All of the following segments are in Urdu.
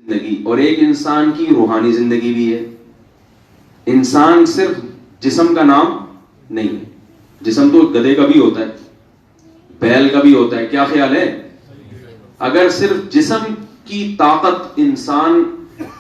زندگی اور ایک انسان کی روحانی زندگی بھی ہے. انسان صرف جسم کا نام نہیں ہے. جسم تو گدھے کا بھی ہوتا ہے, بیل کا بھی ہوتا ہے. کیا خیال ہے؟ اگر صرف جسم کی طاقت انسان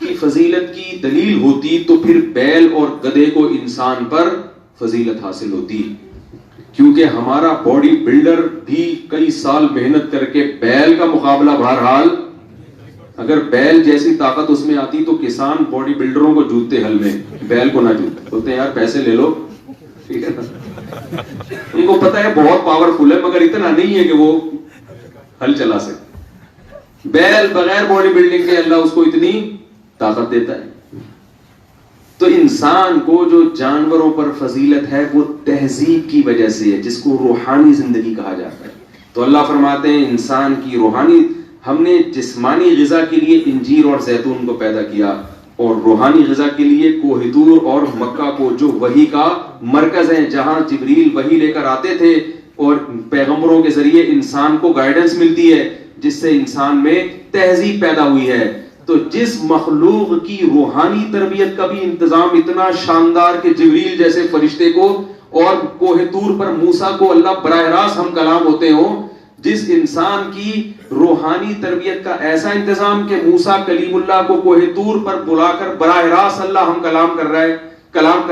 کی فضیلت کی دلیل ہوتی تو پھر بیل اور گدھے کو انسان پر فضیلت حاصل ہوتی, کیونکہ ہمارا باڈی بلڈر بھی کئی سال محنت کر کے بیل کا مقابلہ بہرحال, اگر بیل جیسی طاقت اس میں آتی تو کسان باڈی بلڈروں کو جوتتے حل میں, بیل کو نہ جوتتے. بولتے ہیں یار پیسے لے لو, ٹھیک ہے نا. ان کو پتا ہے بہت پاورفل ہے مگر اتنا نہیں ہے کہ وہ ہل چلا سکے. بیل بغیر باڈی بلڈنگ کے اللہ اس کو اتنی طاقت دیتا ہے. تو انسان کو جو جانوروں پر فضیلت ہے وہ تہذیب کی وجہ سے ہے, جس کو روحانی زندگی کہا جاتا ہے. تو اللہ فرماتے ہیں انسان کی روحانی, ہم نے جسمانی غذا کے لیے انجیر اور زیتون کو پیدا کیا, اور روحانی غذا کے لیے کوہ طور اور مکہ کو, جو وحی کا مرکز ہے, جہاں جبریل وحی لے کر آتے تھے اور پیغمبروں کے ذریعے انسان کو گائیڈنس ملتی ہے, جس سے انسان میں تہذیب پیدا ہوئی ہے. تو جس مخلوق کی روحانی تربیت کا بھی انتظام اتنا شاندار کہ جبریل جیسے فرشتے کو اور کوہ طور پر موسیٰ کو اللہ براہ راست ہم کلام ہوتے ہوں, جس انسان کی روحانی تربیت کا ایسا انتظام کہ موسیٰ کلیم اللہ کو کوہ طور پر بلا کر براہ راست اللہ ہم کلام کر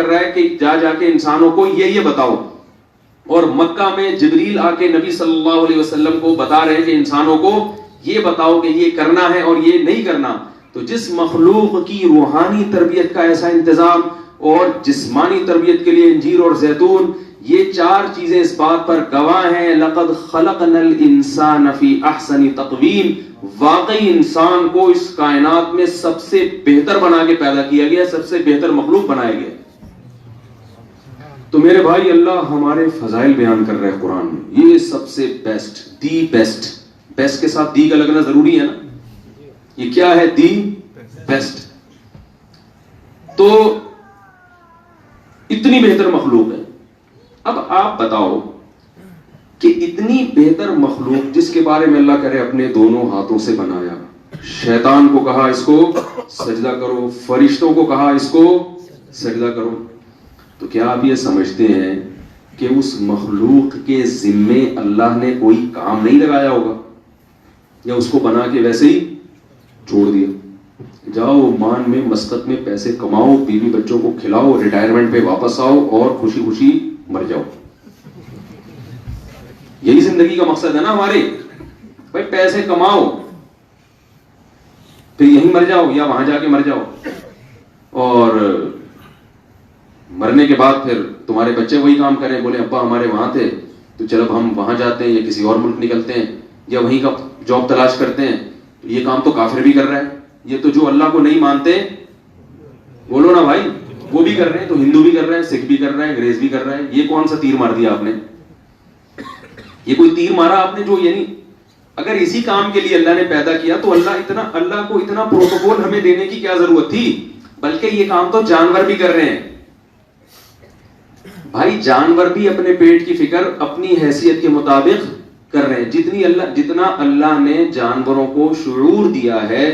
رہا ہے کہ جا کے انسانوں کو یہ بتاؤ, اور مکہ میں جبریل آ کے نبی صلی اللہ علیہ وسلم کو بتا رہے ہیں کہ انسانوں کو یہ بتاؤ کہ یہ کرنا ہے اور یہ نہیں کرنا. تو جس مخلوق کی روحانی تربیت کا ایسا انتظام اور جسمانی تربیت کے لیے انجیر اور زیتون, یہ چار چیزیں اس بات پر گواہ ہیں, لقد خلقنا الانسان فی احسن تقویم, واقعی انسان کو اس کائنات میں سب سے بہتر بنا کے پیدا کیا گیا, سب سے بہتر مخلوق بنایا گیا. تو میرے بھائی اللہ ہمارے فضائل بیان کر رہے ہیں قرآن میں, یہ سب سے بیسٹ, دی بیسٹ. بیسٹ کے ساتھ دی کا لگنا ضروری ہے نا. یہ کیا ہے؟ The best. تو اتنی بہتر مخلوق ہے. اب آپ بتاؤ کہ اتنی بہتر مخلوق جس کے بارے میں اللہ کہہ رہے اپنے دونوں ہاتھوں سے بنایا, شیطان کو کہا اس کو سجدہ کرو, فرشتوں کو کہا اس کو سجدہ کرو, تو کیا آپ یہ سمجھتے ہیں کہ اس مخلوق کے ذمے اللہ نے کوئی کام نہیں لگایا ہوگا, یا اس کو بنا کے ویسے ہی چھوڑ دیا, جاؤ مان میں مسقط میں پیسے کماؤ, بیوی بچوں کو کھلاؤ, ریٹائرمنٹ پہ واپس آؤ اور خوشی خوشی مر جاؤ. یہی زندگی کا مقصد ہے نا ہمارے بھائی, پیسے کماؤ پھر یہیں مر جاؤ یا وہاں جا کے مر جاؤ, اور مرنے کے بعد پھر تمہارے بچے وہی کام کریں, بولے ابا ہمارے وہاں تھے تو چل اب ہم وہاں جاتے ہیں یا کسی اور ملک نکلتے ہیں یا وہیں کا جاب تلاش کرتے ہیں. یہ کام تو کافر بھی کر رہا ہے, یہ تو جو اللہ کو نہیں مانتے, بولو نا بھائی, وہ بھی کر رہے ہیں, تو ہندو بھی کر رہے ہیں, سکھ بھی کر رہے ہیں, انگریز بھی کر رہے ہیں. یہ کون سا تیر مار دیا آپ نے؟ یہ کوئی تیر مارا آپ نے جو, یعنی اگر اسی کام کے لیے اللہ نے پیدا کیا تو اللہ کو اتنا پروٹوکول ہمیں دینے کی کیا ضرورت تھی؟ بلکہ یہ کام تو جانور بھی کر رہے ہیں بھائی. جانور بھی اپنے پیٹ کی فکر اپنی حیثیت کے مطابق کر رہے ہیں. جتنا اللہ نے جانوروں کو شعور دیا ہے,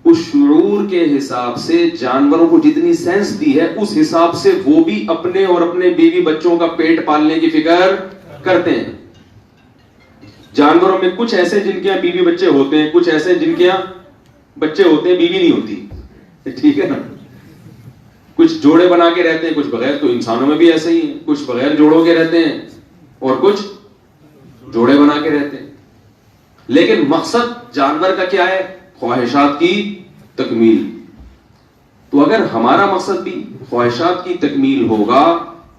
اس شعور کے حساب سے جانوروں کو جتنی سینس دی ہے, اس حساب سے وہ بھی اپنے اور اپنے بیوی بچوں کا پیٹ پالنے کی فکر کرتے ہیں. جانوروں میں کچھ ایسے جن کے یہاں بیوی بچے ہوتے ہیں, کچھ ایسے جن کے یہاں بچے ہوتے ہیں بیوی نہیں ہوتی, ٹھیک ہے نا. کچھ جوڑے بنا کے رہتے ہیں, کچھ بغیر. تو انسانوں میں بھی ایسے ہی ہیں, کچھ بغیر جوڑوں کے رہتے ہیں اور کچھ جوڑے بنا کے رہتے ہیں. لیکن مقصد جانور کا کیا ہے؟ خواہشات کی تکمیل. تو اگر ہمارا مقصد بھی خواہشات کی تکمیل ہوگا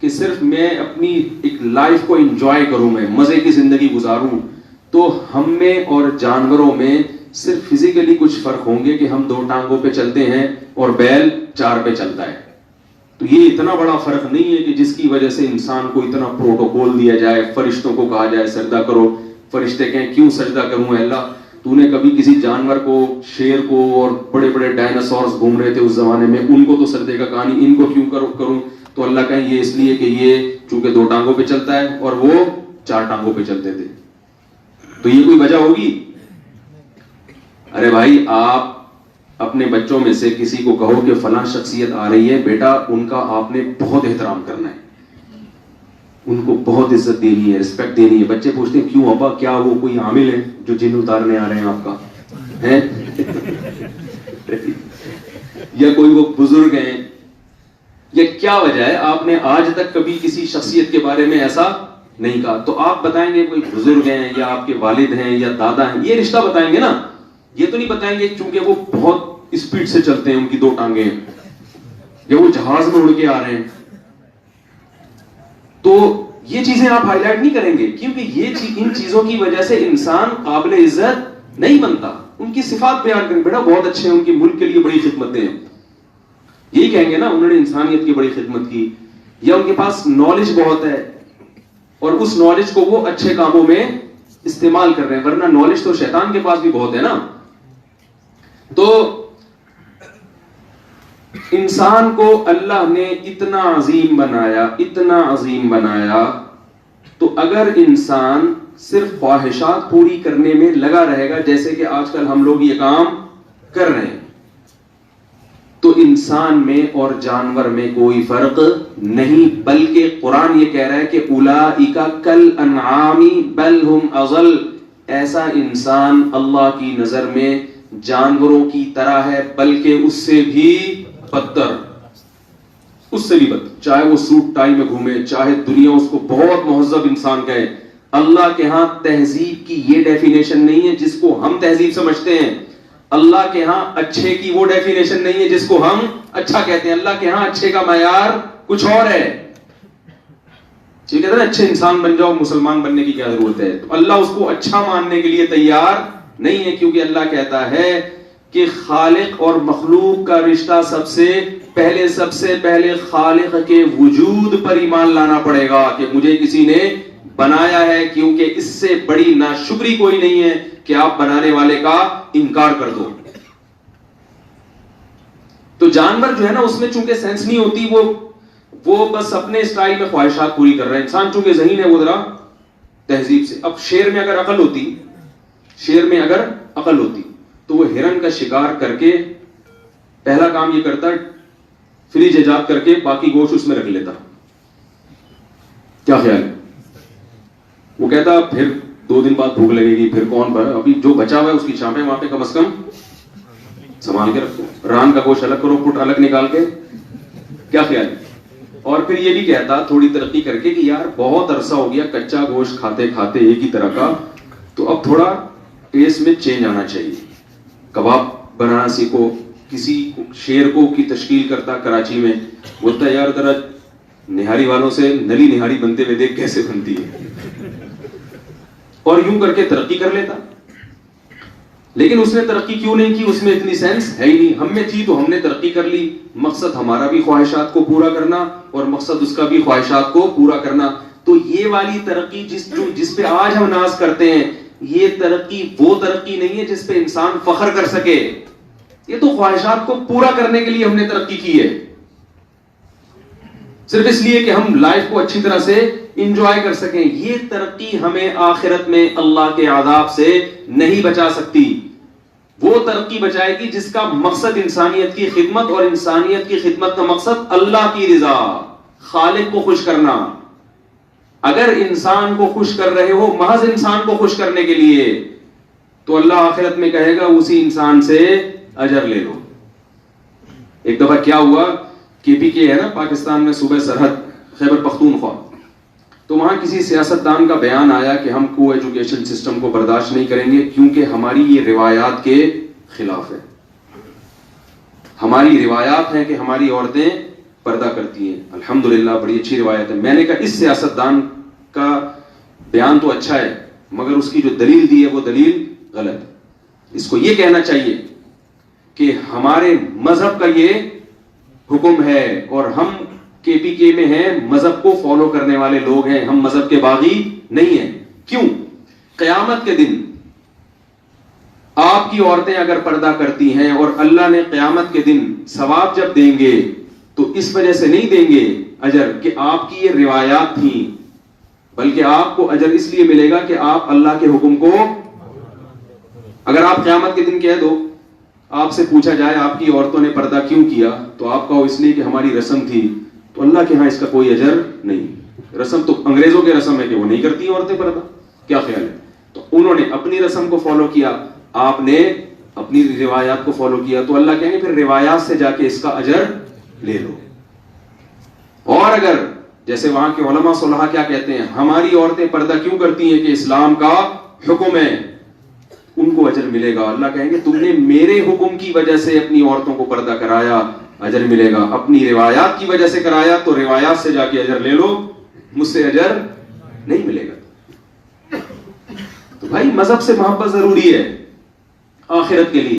کہ صرف میں اپنی ایک لائف کو انجوائے کروں, میں مزے کی زندگی گزاروں, تو ہم میں اور جانوروں میں صرف فزیکلی کچھ فرق ہوں گے کہ ہم 2 ٹانگوں پہ چلتے ہیں اور بیل 4 پہ چلتا ہے. تو یہ اتنا بڑا فرق نہیں ہے کہ جس کی وجہ سے انسان کو اتنا پروٹوکول دیا جائے, فرشتوں کو کہا جائے سجدہ کرو. فرشتے کہیں کیوں سجدہ کروں اللہ, تو نے کبھی کسی جانور کو, شیر کو, اور بڑے بڑے ڈائناسورز گھوم رہے تھے اس زمانے میں, ان کو تو سجدے کا کہانی, ان کو کیوں کروں؟ تو اللہ کہیں یہ اس لیے کہ یہ چونکہ 2 ٹانگوں پہ چلتا ہے اور وہ 4 ٹانگوں پہ چلتے تھے. تو یہ کوئی وجہ ہوگی؟ ارے بھائی آپ اپنے بچوں میں سے کسی کو کہو کہ فلاں شخصیت آ رہی ہے بیٹا، ان کا آپ نے بہت احترام کرنا ہے، ان کو بہت عزت دینی ہے، رسپیکٹ دینی ہے. بچے پوچھتے ہیں کیوں ابا، کیا وہ کوئی عامل ہے جو جن اتارنے آ رہے ہیں آپ کا ہے یا کوئی وہ بزرگ ہیں، یا کیا وجہ ہے؟ آپ نے آج تک کبھی کسی شخصیت کے بارے میں ایسا نہیں کہا. تو آپ بتائیں گے کوئی بزرگ ہیں یا آپ کے والد ہیں یا دادا ہیں، یہ رشتہ بتائیں گے نا. یہ تو نہیں بتائیں گے چونکہ وہ بہت اسپیڈ سے چلتے ہیں، ان کی 2 ٹانگیں ہیں، یا وہ جہاز میں اڑ کے آ رہے ہیں. تو یہ چیزیں آپ ہائی لائٹ نہیں کریں گے، کیونکہ ان چیزوں کی وجہ سے انسان قابل عزت نہیں بنتا. ان کی صفات بیان کریں، بیٹا بہت اچھے ہیں، ان کی ملک کے لیے بڑی خدمتیں ہیں، یہی کہیں گے نا انہوں نے انسانیت کی بڑی خدمت کی، یا ان کے پاس نالج بہت ہے اور اس نالج کو وہ اچھے کاموں میں استعمال کر رہے ہیں. ورنہ نالج تو شیطان کے پاس بھی بہت ہے نا. تو انسان کو اللہ نے اتنا عظیم بنایا، اتنا عظیم بنایا، تو اگر انسان صرف خواہشات پوری کرنے میں لگا رہے گا جیسے کہ آج کل ہم لوگ یہ کام کر رہے ہیں، تو انسان میں اور جانور میں کوئی فرق نہیں. بلکہ قرآن یہ کہہ رہا ہے کہ اولئک کالانعام بل ہم اضل، ایسا انسان اللہ کی نظر میں جانوروں کی طرح ہے، بلکہ اس سے بھی بدتر، اس سے بھی بدتر. چاہے وہ سوٹ ٹائی میں گھومے، چاہے دنیا اس کو بہت مہذب انسان کہے، اللہ کے ہاں تہذیب کی یہ ڈیفینیشن نہیں ہے جس کو ہم تہذیب سمجھتے ہیں. اللہ کے ہاں اچھے کی وہ ڈیفینیشن نہیں ہے جس کو ہم اچھا کہتے ہیں. اللہ کے ہاں اچھے کا معیار کچھ اور ہے. ٹھیک ہے نا، اچھے انسان بن جاؤ، مسلمان بننے کی کیا ضرورت ہے؟ تو اللہ اس کو اچھا ماننے کے لیے تیار نہیں ہے، کیونکہ اللہ کہتا ہے کہ خالق اور مخلوق کا رشتہ سب سے پہلے خالق کے وجود پر ایمان لانا پڑے گا کہ مجھے کسی نے بنایا ہے، کیونکہ اس سے بڑی ناشکری کوئی نہیں ہے کہ آپ بنانے والے کا انکار کر دو. تو جانور جو ہے نا، اس میں چونکہ سینس نہیں ہوتی، وہ بس اپنے اسٹائل میں خواہشات پوری کر رہے ہیں. انسان چونکہ ذہین ہے وہ ذرا تہذیب سے. اب شیر میں اگر عقل ہوتی تو وہ ہرن کا شکار کر کے پہلا کام یہ کرتا، فریج ایجاد کر کے باقی گوشت اس میں رکھ لیتا. کیا خیال ہے؟ وہ کہتا پھر 2 دن بعد بھوک لگے گی، پھر کون ابھی جو بچا ہوا ہے اس کی چانپیں وہاں پہ کم از کم سنبھال کے رکھو، ران کا گوشت الگ کرو، پٹ الگ نکال کے. کیا خیال ہے؟ اور پھر یہ بھی کہتا تھوڑی ترقی کر کے کہ یار بہت عرصہ ہو گیا کچا گوشت کھاتے کھاتے ایک ہی طرح کا، تو اب تھوڑا ٹیسٹ میں چینج آنا چاہیے، کباب بنانا سیکھو. کسی شیر کو کی تشکیل کرتا کراچی میں، بولتا یار ذرا نہاری والوں سے نلی نہاری بنتے ہوئے دیکھ کیسے بنتی ہے، اور یوں کر کے ترقی کر لیتا. لیکن اس نے ترقی کیوں نہیں کی؟ اس میں اتنی سینس ہے ہی نہیں. ہم میں تھی تو ہم نے ترقی کر لی. مقصد ہمارا بھی خواہشات کو پورا کرنا اور مقصد اس کا بھی خواہشات کو پورا کرنا. تو یہ والی ترقی جس پہ آج ہم ناز کرتے ہیں، یہ ترقی وہ ترقی نہیں ہے جس پہ انسان فخر کر سکے. یہ تو خواہشات کو پورا کرنے کے لیے ہم نے ترقی کی ہے، صرف اس لیے کہ ہم لائف کو اچھی طرح سے انجوائے کر سکیں. یہ ترقی ہمیں آخرت میں اللہ کے عذاب سے نہیں بچا سکتی. وہ ترقی بچائے گی جس کا مقصد انسانیت کی خدمت، اور انسانیت کی خدمت کا مقصد اللہ کی رضا، خالق کو خوش کرنا. اگر انسان کو خوش کر رہے ہو محض انسان کو خوش کرنے کے لیے، تو اللہ آخرت میں کہے گا اسی انسان سے اجر لے لو. ایک دفعہ کیا ہوا، KPK ہے نا پاکستان میں صوبہ سرحد خیبر پختونخوا، تو وہاں کسی سیاستدان کا بیان آیا کہ ہم کو ایجوکیشن سسٹم کو برداشت نہیں کریں گے کیونکہ ہماری یہ روایات کے خلاف ہے. ہماری روایات ہیں کہ ہماری عورتیں پردہ کرتی ہیں. الحمدللہ بڑی اچھی روایت ہے. میں نے کہا اس سیاستدان کا بیان تو اچھا ہے مگر اس کی جو دلیل دی ہے وہ دلیل غلط ہے. اس کو یہ کہنا چاہیے کہ ہمارے مذہب کا یہ حکم ہے اور ہم KPK میں ہیں، مذہب کو فالو کرنے والے لوگ ہیں، ہم مذہب کے باغی نہیں ہیں. کیوں؟ قیامت کے دن آپ کی عورتیں اگر پردہ کرتی ہیں اور اللہ نے قیامت کے دن ثواب جب دیں گے تو اس وجہ سے نہیں دیں گے اجر کہ آپ کی یہ روایات تھیں، بلکہ آپ کو اجر اس لیے ملے گا کہ آپ اللہ کے حکم کو، اگر آپ قیامت کے دن کہہ دو آپ سے پوچھا جائے آپ کی عورتوں نے پردہ کیوں کیا تو آپ کہو اس لیے کہ ہماری رسم تھی، تو اللہ کے ہاں اس کا کوئی اجر نہیں۔ رسم تو انگریزوں کے رسم ہے کہ وہ نہیں کرتی عورتیں پردہ، کیا خیال ہے؟ تو انہوں نے اپنی رسم کو فالو کیا، آپ نے اپنی روایات کو فالو کیا، تو اللہ کہیں گے پھر روایات سے جا کے اس کا اجر لے لو۔ اور اگر جیسے وہاں کے علماء صلحاء کیا کہتے ہیں، ہماری عورتیں پردہ کیوں کرتی ہیں کہ اسلام کا حکم ہے، ان کو اجر ملے گا۔ اللہ کہیں گے تم نے میرے حکم کی وجہ سے اپنی عورتوں کو پردہ کرایا، اجر ملے گا، اپنی روایات کی وجہ سے کرایا تو روایات سے جا کے اجر لے لو، مجھ سے اجر نہیں ملے گا۔ تو بھائی مذہب سے محبت ضروری ہے آخرت کے لیے۔